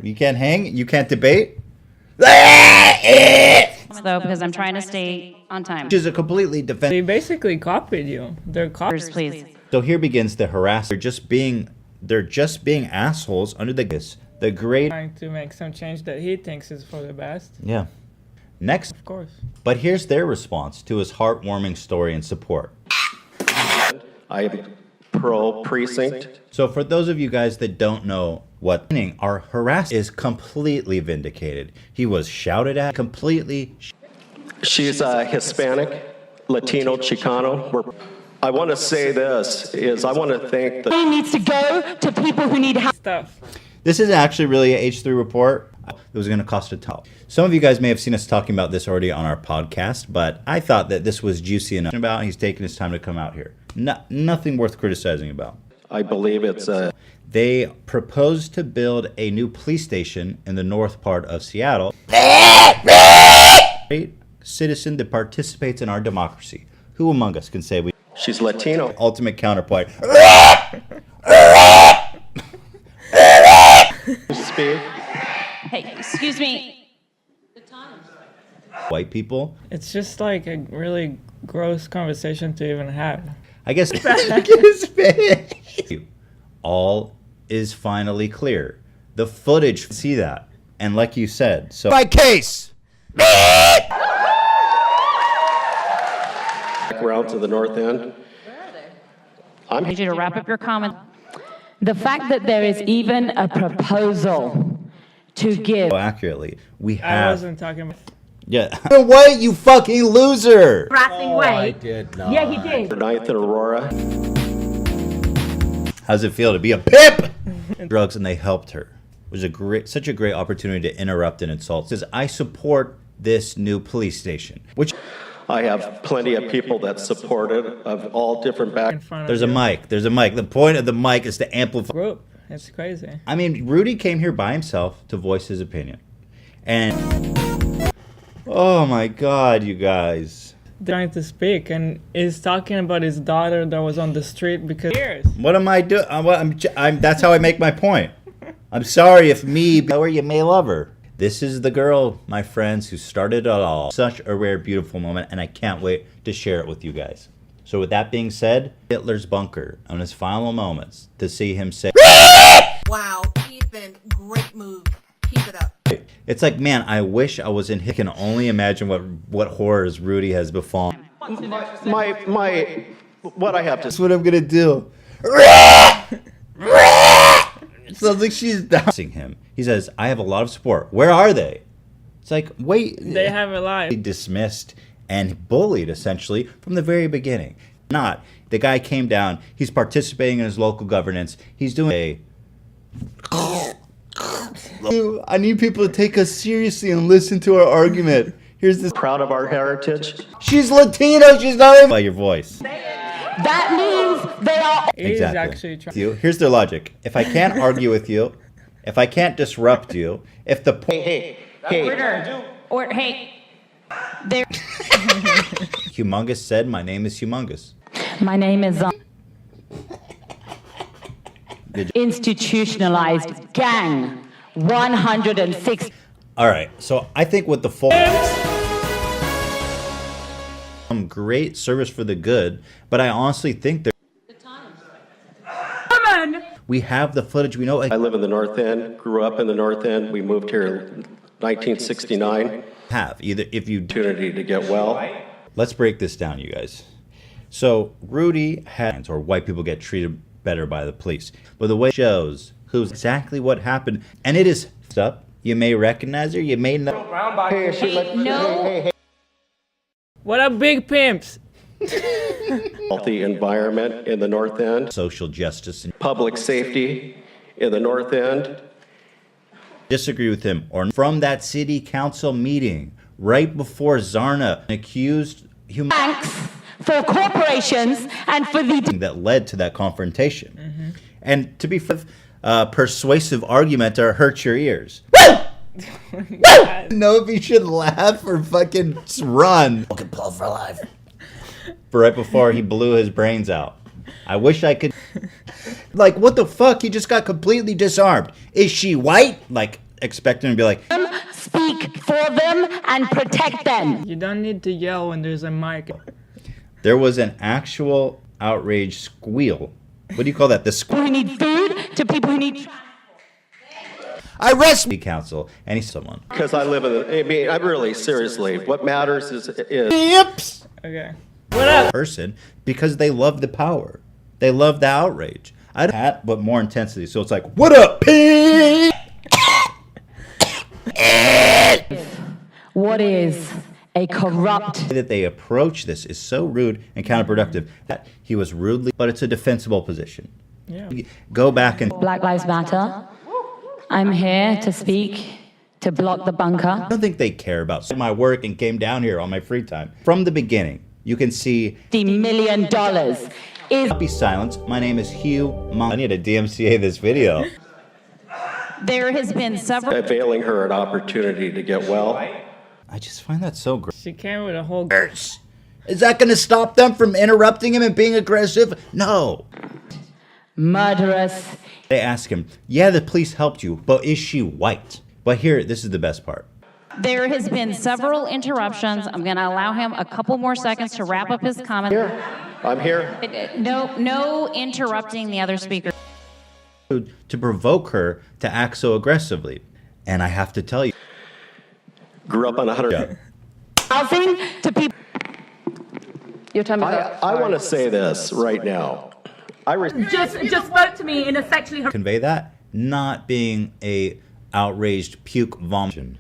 You can't hang? You can't debate? Though, because I'm trying to stay on time. Which is a completely defensive. They basically copied you. They're copies. Please. So here begins the harassment. They're just being assholes under the great. Trying to make some change that he thinks is for the best. Yeah. Next. Of course. But here's their response to his heartwarming story and support. I'm pro-precinct. So for those of you guys that don't know what our harass is completely vindicated. He was shouted at completely. She's Hispanic, Latino, Chicano. I want to say this, is I want to thank the... Money needs to go to people who need help. Stuff. This is actually really a H3 report. It was going to cost a ton. Some of you guys may have seen us talking about this already on our podcast, but I thought that this was juicy enough. He's taking his time to come out here. Nothing worth criticizing about. I believe it's a... They proposed to build a new police station in the north part of Seattle. Great citizen that participates in our democracy. Who among us can say we... She's Latino. Ultimate counterpoint. Speak. Hey, excuse me. White people. It's just like a really gross conversation to even have. I guess all is finally clear. The footage, see that. And like you said, so my case. Around to the north end. I need you to wrap up your comment. The fact that there is even a proposal to give. Accurately, we I have. wasn't talking about... Yeah. What, you fucking loser? Harassing way. I did not. Yeah, he did. 9th and Aurora. How's it feel to be a pimp? Drugs, and they helped her. It was such a great opportunity to interrupt and insult. Says I support this new police station, which I have plenty of people that support it of all different in backgrounds. front of there's a you. mic. There's a mic. The point of the mic is to amplify. Group. It's crazy. I mean, Rudy came here by himself to voice his opinion, and oh my God, you guys. Trying to speak and is talking about his daughter that was on the street because What am I doing? That's how I make my point. I'm sorry if or you may love her. This is the girl, my friends, who started it all. Such a rare, beautiful moment, and I can't wait to share it with you guys. So with that being said, Hitler's bunker on his final moments to see him say, Wow, Ethan, great move. Keep it up. it's like, man, I wish I was in. I can only imagine what horrors Rudy has befallen. What I have to That's what I'm gonna do. Sounds like she's dousing him. He says, I have a lot of support. Where are they? It's like, wait. they have a life. Dismissed and bullied, essentially, from the very beginning. Not. The guy came down. He's participating in his local governance. He's doing a... I need people to take us seriously and listen to our argument. Here's this... proud of our heritage. She's Latino. She's not even... By your voice. That means they are. He's Exactly. actually trying. Here's their logic. If I can't argue with you, if I can't disrupt you, if the... Or, hey, there. Hugh Mungus said, my name is Hugh Mungus. My name is institutionalized gang 106. All right, so I think with the full... Some great service for the good, but I honestly think that we have the footage. We know I live in the north end, grew up in the north end. We moved here in 1969. have either if you Opportunity to get well. let's break this down, you guys. So Rudy had, or white people get treated better by the police, but the way it shows who's exactly what happened, and it is up. You may recognize her, you may not. No. What up, big pimps? Healthy environment in the north end. Social justice and Public safety in the north end. disagree with him, or from that city council meeting right before Zarna accused human Thanks for corporations and for the that led to that confrontation. And to be persuasive argument to hurt your ears. Know if you should laugh or fucking run. Fucking pull for life. Right before he blew his brains out. I wish I could. Like, what the fuck? He just got completely disarmed. Is she white? Like, expecting to be like, Speak for them and protect them. You don't need to yell when there's a mic. there was an actual outrage squeal. What do you call that? The squeal. People who need food to people who need. I rest council. And he's someone. Because I live in the, I mean, I really, seriously, what matters is Yips. Okay. What up? Person because they love the power. They love the outrage. I had, but more intensity. So it's like, what up, pig? What is a corrupt? That they approach this is so rude and counterproductive that he was rudely, but it's a defensible position. Yeah. Go back and Black Lives Matter. I'm here to speak to block the bunker. I don't think they care about my work and came down here on my free time. From the beginning, you can see $50 million is. be silenced. My name is Hugh Mungus. I need to DMCA this video. There has been several. availing her an opportunity to get well. I just find that so great. She came with a whole. Is that going to stop them from interrupting him and being aggressive? No. Murderous. They ask him, yeah, the police helped you, but is she white? But here, this is the best part. There has been several interruptions. I'm going to allow him a couple more seconds to wrap up his comment. I'm here. No interrupting the other speaker. To provoke her to act so aggressively. And I have to tell you. Grew up on 100. Housing to people. Your time is up. I want to say this right now. Just spoke to me in a sexually Convey that, not being a outraged puke vomit.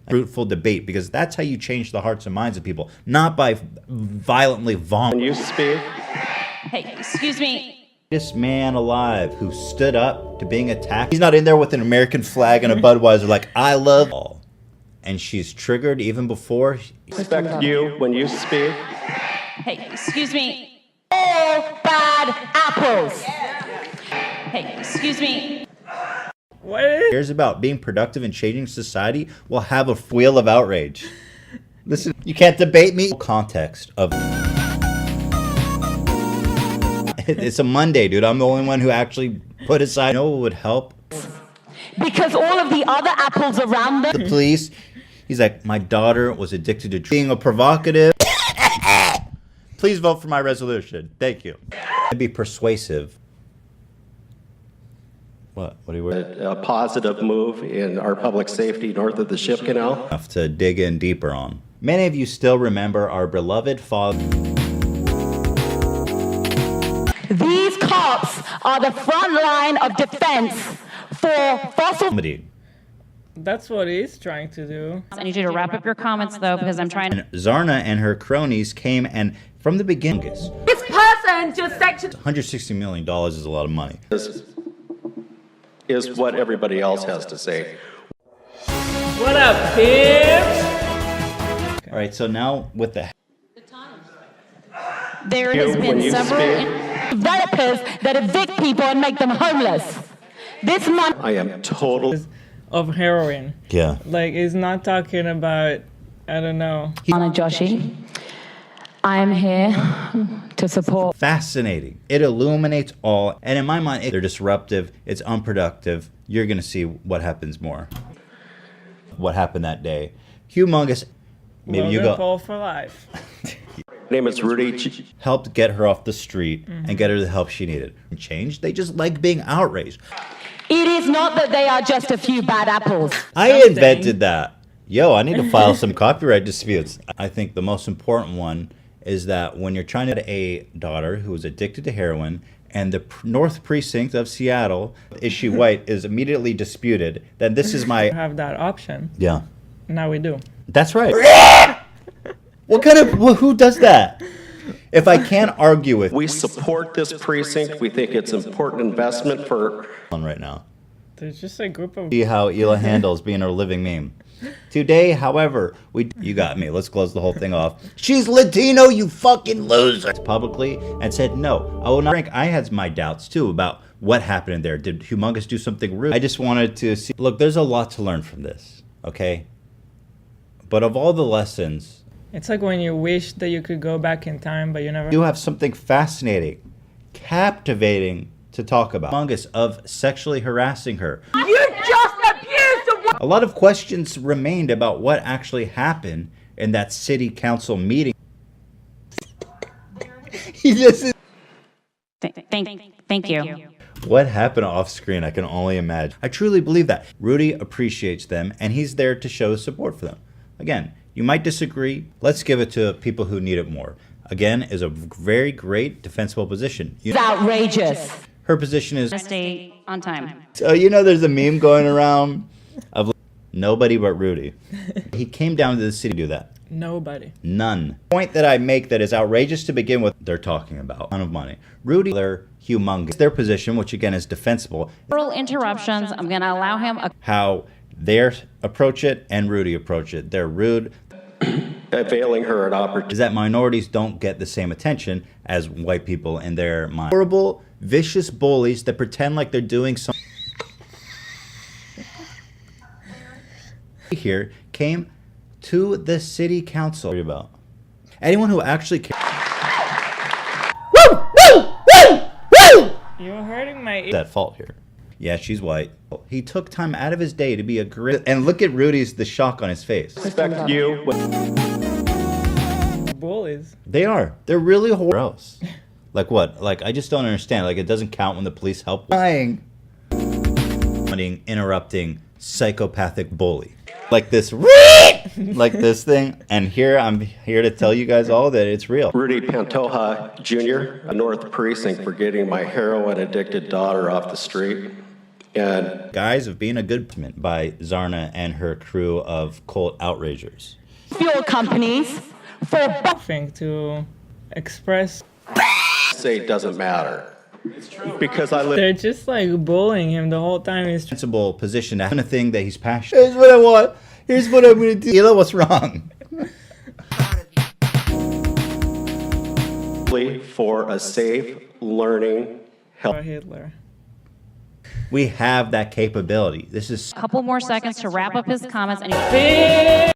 Fruitful debate, because that's how you change the hearts and minds of people, not by violently When vomiting. you speak, Hey, excuse me. This man alive who stood up to being attacked. He's not in there with an American flag and a Budweiser like, I love all. And she's triggered even before. respect you when you speak. Hey, excuse me. All bad apples. Hey, excuse me. What is? Cares about being productive and changing society will have a wheel of outrage. Listen, you can't debate me. Context of. It's a Monday, dude. I'm the only one who actually put aside. You know what would help? Because all of the other apples around them. The police. He's like, my daughter was addicted to being a provocative. Please vote for my resolution. Thank you. I'd be persuasive. What? What do you want? A positive move in our public safety north of the Ship Canal. Enough to dig in deeper on. Many of you still remember our beloved father. These cops are the front line of defense for fossil. That's what he's trying to do. I need you to wrap up your comments, though, because I'm trying to. Zarna and her cronies came and from the beginning, This person just sexually. $160 million is a lot of money. Is what everybody else has to say. What up, peeps? All right, so now with the There has When been you several. speak, Developers that evict people and make them homeless. This month. I am totally. Of heroin. yeah. Like, he's not talking about, I don't know. Anna Joshi, I am here to support. Fascinating. It illuminates all, and in my mind, they're disruptive. It's unproductive. You're gonna see what happens more. What happened that day? Hugh Mungus, maybe you Logan go. Paul for life. Name is Rudy. Helped get her off the street and get her the help she needed. Change. They just like being outraged. It is not that they are just a few bad apples. I invented that. Yo, I need to file some copyright disputes. I think the most important one is that when you're trying to get a daughter who is addicted to heroin and the North Precinct of Seattle, is she white, is immediately disputed, then this is my... Have that option. Yeah. Now we do. That's right. What kind of... Who does that? If I can't argue with... We support this precinct. We think it's an important investment for. On right now. There's just a group of. See how Ela handles being a living meme. Today, however, you got me. Let's close the whole thing off. She's Latino, you fucking loser. Publicly and said no. I will not drink. I had my doubts too about what happened in there. Did Hugh Mungus do something rude? I just wanted to see. Look, there's a lot to learn from this. Okay. But of all the lessons, It's like when you wish that you could go back in time, but you never. you have something fascinating. captivating to talk about. Mungus of sexually harassing her. You just abused a woman. A lot of questions remained about what actually happened in that city council meeting. He just... Thank you. What happened off screen, I can only imagine. I truly believe that. Rudy appreciates them, and he's there to show his support for them. Again, you might disagree. Let's give it to people who need it more. Again, is a very great defensible position. It's outrageous. Her position is... Stay on time. So, you know, there's a meme going around of nobody but Rudy. He came down to the city to do that. Nobody. None. The point that I make that is outrageous to begin with, they're talking about a ton of money. Rudy, their Hugh Mungus, their position, which again is defensible. Several interruptions. I'm going to allow him a... How they approach it and Rudy approach it. They're rude. availing her an opportunity. Is that minorities don't get the same attention as white people in their mind. Horrible, vicious bullies that pretend like they're doing something. Here came to the city council about anyone who actually cares. You're hurting my ear. That fault here. Yeah, she's white. He took time out of his day to be a great. And look at Rudy's, the shock on his face. Respect you. Bullies. They are. They're really gross. Like what? Like, I just don't understand. Like, it doesn't count when the police help. Lying. Interrupting psychopathic bully. Like this, like this thing. And here, I'm here to tell you guys all that it's real. Rudy Pantoja Jr., a North Precinct, for getting my heroin-addicted daughter off the street. And Guys of being a good by Zarna and her crew of cult outragers. Fuel companies for Thing to express. say it doesn't matter. It's true. Because I live. They're just like bullying him the whole time. He's Sensible position to have a thing that he's passionate. Here's what I want. Here's what I'm going to do. You know what's wrong? For a safe, learning, for Hitler. We have that capability. This is couple more seconds to wrap up his comments. And